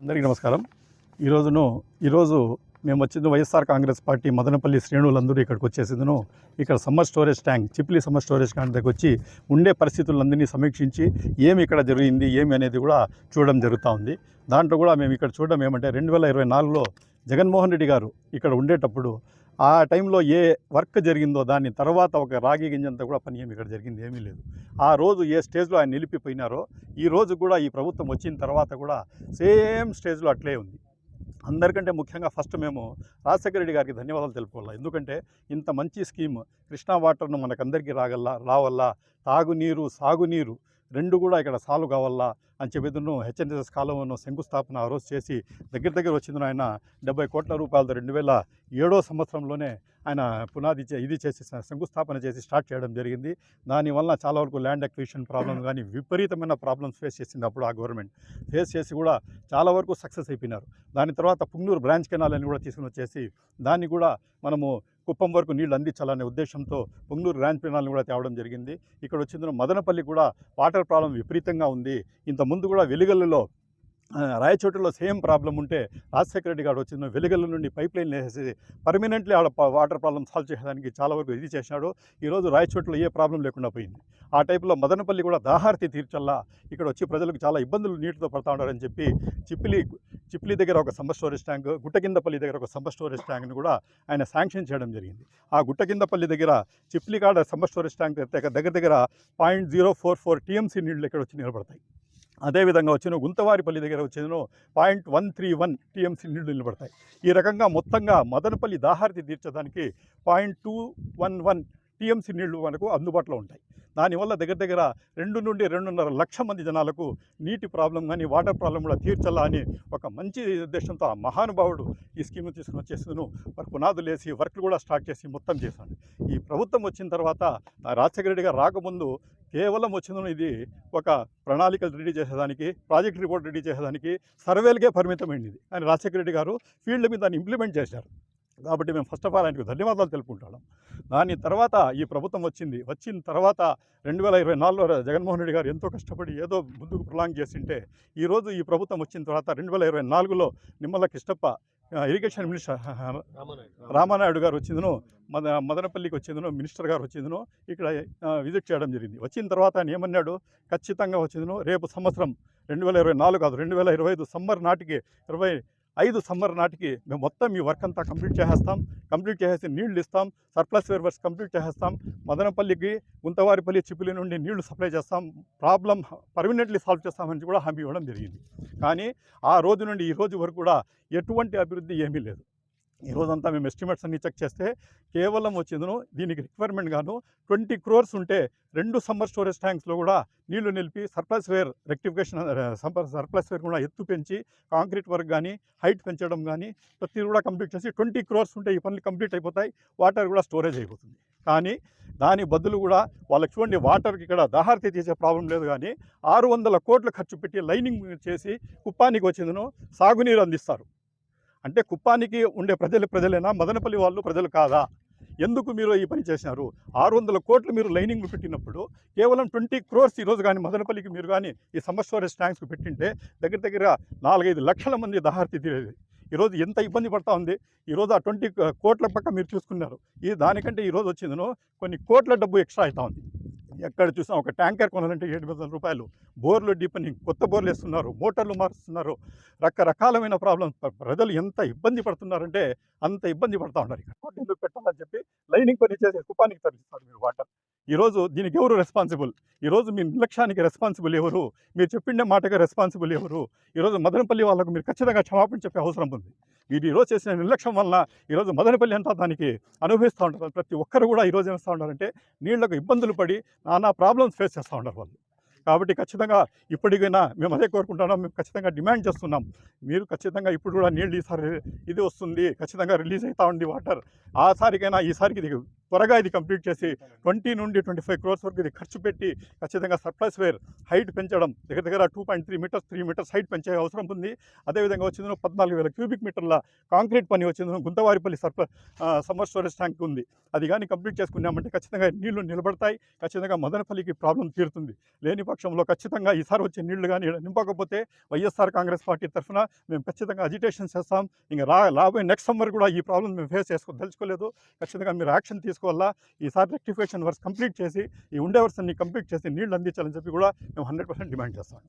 అందరికీ నమస్కారం. ఈరోజు మేము వచ్చింది వైఎస్ఆర్ కాంగ్రెస్ పార్టీ మదనపల్లి శ్రేణులందరూ ఇక్కడికి వచ్చేసిందను. ఇక్కడ summer storage tank Chipli summer storage tank దగ్గర వచ్చి ఉండే పరిస్థితులందరినీ సమీక్షించి ఏమి ఇక్కడ జరిగింది ఏమి అనేది కూడా చూడడం జరుగుతూ ఉంది. దాంట్లో కూడా మేము ఇక్కడ చూడడం ఏమంటే 2024లో జగన్మోహన్ రెడ్డి గారు ఇక్కడ ఉండేటప్పుడు ఆ టైంలో ఏ వర్క్ జరిగిందో దాని తర్వాత ఒక రాగి గింజంతా కూడా పని ఏమి ఇక్కడ జరిగింది ఏమీ లేదు. ఆ రోజు ఏ స్టేజ్లో ఆయన నిలిపిపోయినారో ఈ రోజు కూడా ఈ ప్రభుత్వం వచ్చిన తర్వాత కూడా సేమ్ స్టేజ్లో అట్లే ఉంది. అందరికంటే ముఖ్యంగా ఫస్ట్ మేము రాజశేఖర రెడ్డి గారికి ధన్యవాదాలు తెలుపుకోవాలి. ఎందుకంటే ఇంత మంచి స్కీమ్ కృష్ణా వాటర్ను మనకందరికీ రావల్ల తాగునీరు సాగునీరు రెండు కూడా ఇక్కడ సాల్వ్ కావాలా అని చెప్పేది హెచ్ఎన్ఎస్ఎస్ కాలువను శంకుస్థాపన ఆ రోజు చేసి దగ్గర వచ్చింది. ఆయన 70 కోట్ల రూపాయలతో 2007వ సంవత్సరంలోనే ఆయన పునాది చేసి శంకుస్థాపన చేసి స్టార్ట్ చేయడం జరిగింది. దానివల్ల చాలా వరకు ల్యాండ్ అక్విజిషన్ ప్రాబ్లమ్ కానీ విపరీతమైన ప్రాబ్లమ్స్ ఫేస్ చేసింది అప్పుడు ఆ గవర్నమెంట్. ఫేస్ చేసి కూడా చాలా వరకు సక్సెస్ అయిపోయినారు. దాని తర్వాత పుంగనూరు బ్రాంచ్ కెనాల్ అని కూడా తీసుకుని వచ్చేసి దాన్ని కూడా మనము కుప్పం వరకు నీళ్లు అందించాలనే ఉద్దేశంతో పుంగనూరు బ్రాంచ్ కెనాల్ని కూడా తేవడం జరిగింది. ఇక్కడ వచ్చింది మదనపల్లి కూడా వాటర్ ప్రాబ్లం విపరీతంగా ఉంది. ఇంతకుముందు కూడా వెలిగల్లులో రాయచోటిలో సేమ్ ప్రాబ్లం ఉంటే రాజశేఖర రెడ్డి గారు వచ్చింది వెలిగల్ల నుండి పైప్ లైన్ వేసేసి పర్మనెంట్లీ ఆడ వాటర్ ప్రాబ్లం సాల్వ్ చేయడానికి చాలా వరకు ఇది చేసినాడు. ఈరోజు రాయచోటిలో ఏ ప్రాబ్లం లేకుండా పోయింది. ఆ టైపులో మదనపల్లి కూడా దాహార్తి తీర్చల్లా ఇక్కడ వచ్చి ప్రజలకు చాలా ఇబ్బందులు నీటితో పడతా ఉన్నారని చెప్పి చిప్లి దగ్గర ఒక సమ్మర్ స్టోరేజ్ ట్యాంక్, గుట్టకిందపల్లి దగ్గర ఒక సమ్మర్ స్టోరేజ్ ట్యాంక్ని కూడా ఆయన శాంక్షన్ చేయడం జరిగింది. ఆ గుట్టకిందపల్లి దగ్గర చిప్లి కాడ సమ్మర్ స్టోరేజ్ ట్యాంక్ దగ్గర 0.044 టీఎంసీ నీళ్ళు ఇక్కడ వచ్చి నిలబడతాయి. అదేవిధంగా వచ్చిన గుంతవారిపల్లి దగ్గర వచ్చిన 0.131 టీఎంసీ నీళ్లు నిలబడతాయి. ఈ రకంగా మొత్తంగా మదనపల్లి దాహార్తి తీర్చడానికి 0.211 టీఎంసీ నీళ్లు మనకు అందుబాటులో ఉంటాయి. దానివల్ల దగ్గర 2 నుండి 2.5 లక్షల మంది జనాలకు నీటి ప్రాబ్లం కానీ వాటర్ ప్రాబ్లం కూడా తీర్చాలా అని ఒక మంచి ఉద్దేశంతో ఆ మహానుభావుడు ఈ స్కీమ్ తీసుకుని వచ్చేస్తున్నాను. పునాదులు వేసి వర్క్లు కూడా స్టార్ట్ చేసి మొత్తం చేశాను. ఈ ప్రభుత్వం వచ్చిన తర్వాత రాజశేఖర రెడ్డి గారు రాకముందు కేవలం వచ్చిందని ఇది ఒక ప్రణాళికలు రెడీ చేసేదానికి, ప్రాజెక్ట్ రిపోర్ట్ రెడీ చేసేదానికి, సర్వేలకే పరిమితమైంది. కానీ రాజశేఖర రెడ్డి గారు ఫీల్డ్ మీద దాన్ని ఇంప్లిమెంట్ చేశారు. కాబట్టి మేము ఫస్ట్ ఆఫ్ ఆల్ ఆయనకు ధన్యవాదాలు తెలుపుకుంటాం. దాని తర్వాత ఈ ప్రభుత్వం వచ్చిన తర్వాత 2024లో జగన్మోహన్ రెడ్డి గారు ఎంతో కష్టపడి ఏదో ముందుకు ప్రొలాంగ్ చేసింటే ఈరోజు ఈ ప్రభుత్వం వచ్చిన తర్వాత 2024లో నిమ్మల కృష్ణప్ప ఇరిగేషన్ మినిస్టర్ రామానాయుడు గారు వచ్చిందను, మదనపల్లికి వచ్చిందను, మినిస్టర్ గారు వచ్చిందను, ఇక్కడ విజిట్ చేయడం జరిగింది. వచ్చిన తర్వాత ఆయన ఏమన్నాడు, ఖచ్చితంగా వచ్చిందను రేపు సంవత్సరం 2024 కాదు 2025 సమ్మర్ నాటికి 25 సమ్మర్ నాటికి మేము మొత్తం ఈ వర్క్ అంతా కంప్లీట్ చేసేసి నీళ్లు ఇస్తాం, సర్ప్లస్ వేర్ వర్క్స్ కంప్లీట్ చేసేస్తాం, మదనపల్లికి గుంతవారిపల్లి చిప్లి నుండి నీళ్లు సప్లై చేస్తాం, ప్రాబ్లం పర్మనెంట్లీ సాల్వ్ చేస్తామని కూడా హామీ ఇవ్వడం జరిగింది. కానీ ఆ రోజు నుండి ఈ రోజు వరకు కూడా ఎటువంటి అభివృద్ధి ఏమీ లేదు. ఈరోజంతా మేము ఎస్టిమేట్స్ అన్ని చెక్ చేస్తే కేవలం వచ్చిందను దీనికి రిక్వైర్మెంట్ గాను 20 crores ఉంటే 2 సమ్మర్ స్టోరేజ్ ట్యాంక్స్లో కూడా నీళ్లు నిలిపి surplus weir rectification surplus weir కూడా ఎత్తు పెంచి కాంక్రీట్ వర్క్ కానీ హైట్ పెంచడం కానీ ప్రతి కూడా కంప్లీట్ చేసి 20 crores ఉంటే ఈ పనులు కంప్లీట్ అయిపోతాయి, వాటర్ కూడా స్టోరేజ్ అయిపోతుంది. కానీ దాని బదులు కూడా వాళ్ళకి చూడండి వాటర్కి ఇక్కడ దాహార్తి తీసే ప్రాబ్లం లేదు. కానీ 600 కోట్లు ఖర్చు పెట్టి లైనింగ్ చేసి కుప్పానికి వచ్చిందను సాగునీరు అందిస్తారు. అంటే కుప్పానికి ఉండే ప్రజలేనా, మదనపల్లి వాళ్ళు ప్రజలు కాదా? ఎందుకు మీరు ఈ పని చేసినారు? 600 కోట్లు మీరు లైనింగ్లు పెట్టినప్పుడు కేవలం 20 crores ఈరోజు కానీ మదనపల్లికి మీరు కానీ ఈ సమ్మర్ స్టోరేజ్ ట్యాంక్స్కి పెట్టింటే దగ్గర 4-5 లక్షల మంది దాహార్తి తీరేది. ఈరోజు ఎంత ఇబ్బంది పడతా ఉంది. ఈరోజు ఆ 20 కోట్ల పక్క మీరు చూసుకున్నారు. దానికంటే ఈరోజు వచ్చిందను కొన్ని కోట్ల డబ్బు ఎక్స్ట్రా అవుతా ఉంది. ఎక్కడ చూసినా ఒక ట్యాంకర్ కొనాలంటే 700 రూపాయలు, బోర్లు డీపెనింగ్, కొత్త బోర్లు వేస్తున్నారు, మోటార్లు మారుస్తున్నారు, రకరకాలమైన ప్రాబ్లమ్స్. ప్రజలు ఎంత ఇబ్బంది పడుతున్నారంటే అంత ఇబ్బంది పడుతూ ఉన్నారు. ఇక్కడ ఎందుకు పెట్టాలని చెప్పి లైనింగ్ పని చేసే కుప్పానికి తరలిస్తారు మీరు వాటర్. ఈరోజు దీనికి ఎవరు రెస్పాన్సిబుల్? ఈరోజు మీ నిర్లక్ష్యానికి రెస్పాన్సిబుల్ ఎవరు? మీరు చెప్పిండే మాటగా రెస్పాన్సిబుల్ ఎవరు? ఈరోజు మదనపల్లి వాళ్ళకు మీరు ఖచ్చితంగా క్షమాపణ చెప్పే అవసరం ఉంది. మీరు ఈరోజు చేసిన నిర్లక్ష్యం వల్ల ఈరోజు మదనపల్లి అంతా దానికి అనుభవిస్తూ ఉంటారు. ప్రతి ఒక్కరు కూడా ఈరోజు ఏమిస్తూ ఉన్నారంటే నీళ్లకు ఇబ్బందులు పడి నానా ప్రాబ్లమ్స్ ఫేస్ చేస్తూ ఉన్నారు వాళ్ళు. కాబట్టి ఖచ్చితంగా ఇప్పటికైనా మేము అదే కోరుకుంటున్నాం, మేము ఖచ్చితంగా డిమాండ్ చేస్తున్నాం. మీరు ఖచ్చితంగా ఇప్పుడు కూడా నీళ్ళు ఈసారి ఇది వస్తుంది, ఖచ్చితంగా రిలీజ్ అవుతా ఉంది వాటర్. ఈసారికి ఇది త్వరగా ఇది కంప్లీట్ చేసి 20 నుండి 25 crores వరకు ఇది ఖర్చు పెట్టి ఖచ్చితంగా సర్ప్లస్ వేర్ హైట్ పెంచడం దగ్గర 2.3 మీటర్స్ 3 మీటర్స్ హైట్ పెంచే అవసరం ఉంది. అదేవిధంగా వచ్చిందో 14,000 క్యూబిక్ మీటర్ల కాంక్రీట్ పని వచ్చిందో గుంతవారిపల్లి సమ్మర్ స్టోరేజ్ ట్యాంక్ ఉంది. అది కానీ కంప్లీట్ చేసుకున్నామంటే ఖచ్చితంగా నీళ్లు నిలబడతాయి. ఖచ్చితంగా మదనపల్లికి ప్రాబ్లం తీరుతుంది. లేని పక్షంలో ఖచ్చితంగా ఈసారి వచ్చే నీళ్లు కానీ నింపకపోతే వైఎస్ఆర్ కాంగ్రెస్ పార్టీ తరఫున మేము ఖచ్చితంగా అజిటేషన్ చేస్తాం. ఇంకా రాబోయే నెక్స్ట్ సమ్మర్ కూడా ఈ ప్రాబ్లం మేము ఫేస్ తెలుసుకోలేదు. ఖచ్చితంగా మీరు యాక్షన్ తీసుకోవాలా. ఈసారి రెక్టిఫికేషన్ వర్క్స్ కంప్లీట్ చేసి ఈ ఉండే వర్క్స్ అన్ని కంప్లీట్ చేసి నీళ్లు అందించాలని చెప్పి కూడా మేము 100% డిమాండ్ చేస్తాం.